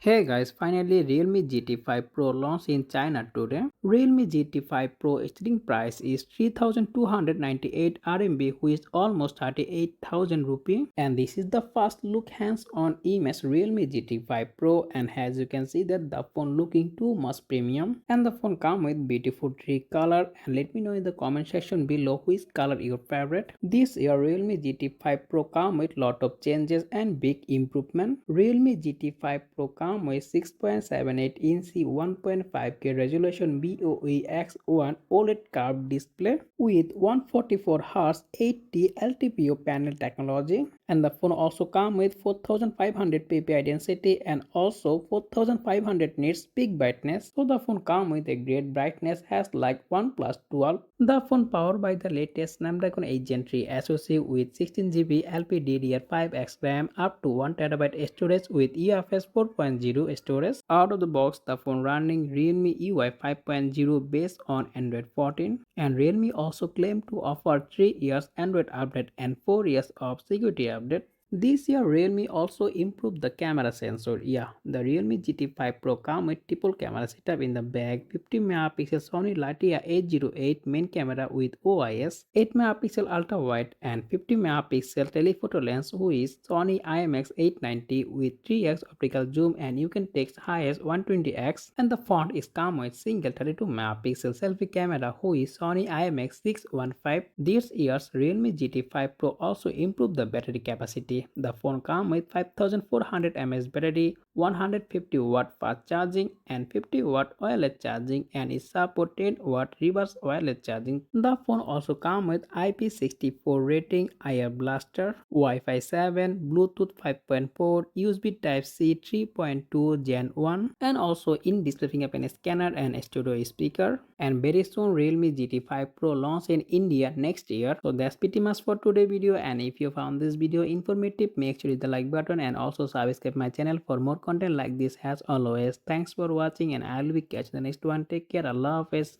Hey guys, finally Realme GT 5 Pro launched in China today. Realme GT 5 Pro starting price is 3298 RMB, which is almost 38,000 rupee. And this is the first look hands-on image Realme GT 5 Pro, and as you can see that the phone looking too much premium. And the phone come with beautiful three color, and let me know in the comment section below which color your favorite. This year Realme GT 5 Pro come with lot of changes and big improvement. Realme GT 5 Pro come with 6.78-inch 1.5K resolution BOE X1 OLED curved display with 144Hz 80 LTPO panel technology, and the phone also comes with 4500 ppi density and also 4500 nits peak brightness. So the phone comes with a great brightness as like OnePlus 12. The phone powered by the latest Snapdragon 8 Gen 3 SoC with 16GB LPDDR5X RAM up to 1TB storage with UFS 4.0 storage. Out of the box, the phone running Realme UI 5.0 based on Android 14, and Realme also claimed to offer 3 years Android update and 4 years of security update. This year, Realme also improved the camera sensor. Yeah, the Realme GT 5 Pro comes with triple camera setup in the back, 50 megapixel Sony Latia 808 main camera with OIS, 8 megapixel ultra wide and 50 megapixel telephoto lens with Sony IMX966 with 3x optical zoom, and you can take high as 120x. And the font is come with single 32 megapixel selfie camera with Sony IMX615. This year's Realme GT 5 Pro also improved the battery capacity. The phone comes with 5400 mAh battery, 150 watt fast charging and 50 watt wireless charging, and it supports 10 watt reverse wireless charging. The phone also comes with IP64 rating, Air Blaster, Wi-Fi 7, Bluetooth 5.4, USB Type-C 3.2 Gen 1, and also in-display fingerprint scanner and stereo speaker. And very soon Realme GT 5 Pro launch in India next year. So that's pretty much for today's video, and if you found this video informative, make sure to hit the like button and also subscribe my channel for more content like this. As always, thanks for watching and I'll be catching the next one. Take care. Allah Hafiz.